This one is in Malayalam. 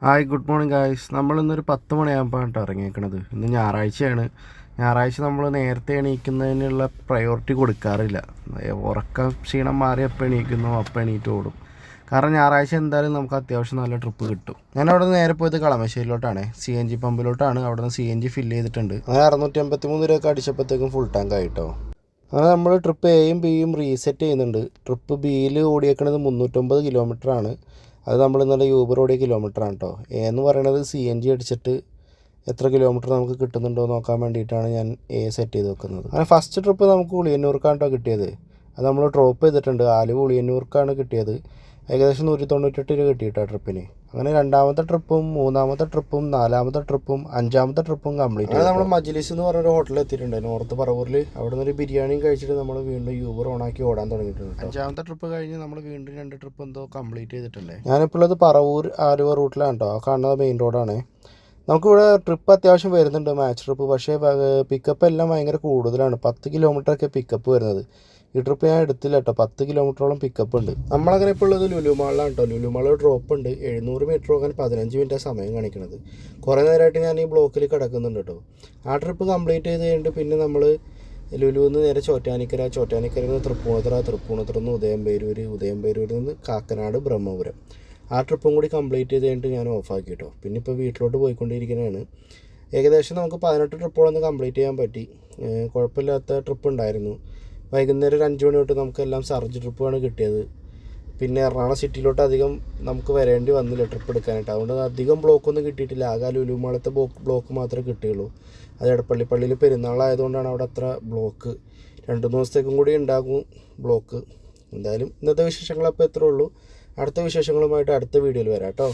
Hi good morning guys. നമ്മളിന്നൊരു 10 മണിയാകുമ്പോഴാണ് ഇറങ്ങിയേക്കണത്. ഇന്ന് ഞായറാഴ്ചയാണ്. ഞായറാഴ്ച നമ്മൾ നേരത്തെ എണീക്കുന്നതിനുള്ള പ്രയോറിറ്റി കൊടുക്കാറില്ല. ഉറക്കം ക്ഷീണം മാറി എപ്പോൾ എണീക്കുന്നു അപ്പോൾ എണീറ്റ് ഓടും. കാരണം ഞായറാഴ്ച എന്തായാലും നമുക്ക് അത്യാവശ്യം നല്ല ട്രിപ്പ് കിട്ടും. ഞാൻ അവിടെ നിന്ന് നേരെ പോയത് കളമശ്ശേരിയിലോട്ടാണ്, CNG പമ്പിലോട്ടാണ്. അവിടെ നിന്ന് CNG ഫില്ല് ചെയ്തിട്ടുണ്ട്. അങ്ങനെ 653 രൂപ അടിച്ചപ്പോഴത്തേക്കും ഫുൾ ടാങ്ക് ആയിട്ടോ. അങ്ങനെ നമ്മൾ ട്രിപ്പ് എയും ബിയും റീസെറ്റ് ചെയ്യുന്നുണ്ട്. ട്രിപ്പ് ബിയിൽ ഓടിയേക്കുന്നത് 309 കിലോമീറ്ററാണ്. അത് നമ്മൾ ഇന്നലെ യൂബർ ഓടിയ കിലോമീറ്ററാണ് കേട്ടോ. എന്ന് പറയണത് CNG അടിച്ചിട്ട് എത്ര കിലോമീറ്റർ നമുക്ക് കിട്ടുന്നുണ്ടോ നോക്കാൻ വേണ്ടിയിട്ടാണ് ഞാൻ സെറ്റ് ചെയ്ത് വെക്കുന്നത്. അങ്ങനെ ഫസ്റ്റ് ട്രിപ്പ് നമുക്ക് ഉളിയന്നൂർക്കാണ് കേട്ടോ കിട്ടിയത്. അത് നമ്മൾ ഡ്രോപ്പ് ചെയ്തിട്ടുണ്ട്. ആലുവ ഉളിയന്നൂർക്കാണ് കിട്ടിയത്. ഏകദേശം 198 രൂപ കിട്ടിയിട്ടോ ട്രിപ്പിന്. അങ്ങനെ രണ്ടാമത്തെ ട്രിപ്പും മൂന്നാമത്തെ ട്രിപ്പും നാലാമത്തെ ട്രിപ്പും അഞ്ചാമത്തെ ട്രിപ്പും കംപ്ലീറ്റ് ചെയ്തു. നമ്മൾ മജ്ലിസ് എന്ന് പറഞ്ഞൊരു ഹോട്ടലിൽ എത്തിയിട്ടുണ്ട്, നോർത്ത് പറവൂരിൽ. അവിടെ നിന്ന് ഒരു ബിരിയാണിയും കഴിച്ചിട്ട് നമ്മൾ വീണ്ടും യൂബർ ഓണാക്കി ഓടാൻ തുടങ്ങിയിട്ടുണ്ട്. അഞ്ചാമത്തെ ട്രിപ്പ് കഴിഞ്ഞ് നമ്മൾ വീണ്ടും 2 ട്രിപ്പ് എന്തോ കംപ്ലീറ്റ് ചെയ്തിട്ടുണ്ടേ. ഞാനിപ്പോൾ ഉള്ളത് പറവൂർ ആലുവ റൂട്ടിലാണ് കേട്ടോ. ആ കാണുന്നത് മെയിൻ റോഡാണ്. നമുക്കിവിടെ ട്രിപ്പ് അത്യാവശ്യം വരുന്നുണ്ട്, മാച്ച് ട്രിപ്പ്. പക്ഷേ പിക്കപ്പ് എല്ലാം ഭയങ്കര കൂടുതലാണ്. 10 കിലോമീറ്ററൊക്കെ പിക്കപ്പ് വരുന്നത്. ഈ ട്രിപ്പ് ഞാൻ എടുത്തില്ല കേട്ടോ. 10 കിലോമീറ്ററോളം പിക്കപ്പ് ഉണ്ട്. നമ്മളങ്ങനെ ഇപ്പോൾ ഉള്ളത് ലുലു മാളിലാണ് കേട്ടോ. ലുലു മാളിൽ ഡ്രോപ്പ് ഉണ്ട്. 700 മീറ്റർ പോകാൻ 15 മിനിറ്റ് സമയം കാണിക്കുന്നത്. കുറേ നേരമായിട്ട് ഞാൻ ഈ ബ്ലോക്കിൽ കിടക്കുന്നുണ്ട് കേട്ടോ. ആ ട്രിപ്പ് കംപ്ലീറ്റ് ചെയ്ത് കഴിഞ്ഞിട്ട് പിന്നെ നമ്മൾ ലുലുവിൽ നിന്ന് നേരെ ചോറ്റാനിക്കരയിൽ നിന്ന് തൃപ്പൂണിത്തുറയിൽ നിന്ന് ഉദയംപേരൂരിൽ നിന്ന് കാക്കനാട് ബ്രഹ്മപുരം. ആ ട്രിപ്പും കൂടി കംപ്ലീറ്റ് ചെയ്ത് കഴിഞ്ഞിട്ട് ഞാൻ ഓഫാക്കി കേട്ടോ. പിന്നെ ഇപ്പോൾ വീട്ടിലോട്ട് പോയിക്കൊണ്ടിരിക്കുന്നതാണ്. ഏകദേശം നമുക്ക് 18 ട്രിപ്പോളൊന്ന് കംപ്ലീറ്റ് ചെയ്യാൻ പറ്റി. കുഴപ്പമില്ലാത്ത ട്രിപ്പ് ഉണ്ടായിരുന്നു. വൈകുന്നേരം ഒരു 5 മണി തൊട്ട് നമുക്കെല്ലാം സർജ് ട്രിപ്പാണ് കിട്ടിയത്. പിന്നെ എറണാകുളം സിറ്റിയിലോട്ട് അധികം നമുക്ക് വരേണ്ടി വന്നില്ല ട്രിപ്പ് എടുക്കാനായിട്ട്. അതുകൊണ്ട് അധികം ബ്ലോക്കൊന്നും കിട്ടിയിട്ടില്ല. ആകെ ലുലുമാളത്തെ ബ്ലോക്ക് മാത്രമേ കിട്ടിയുള്ളൂ. അത് എടപ്പള്ളിപ്പള്ളിയിൽ പെരുന്നാളായതുകൊണ്ടാണ് അവിടെ അത്ര ബ്ലോക്ക്. 2 ദിവസത്തേക്കും കൂടി ഉണ്ടാകും ബ്ലോക്ക്. എന്തായാലും ഇന്നത്തെ വിശേഷങ്ങളപ്പോൾ എത്രയേ ഉള്ളൂ. അടുത്ത വിശേഷങ്ങളുമായിട്ട് അടുത്ത വീഡിയോയിൽ വരാം കേട്ടോ.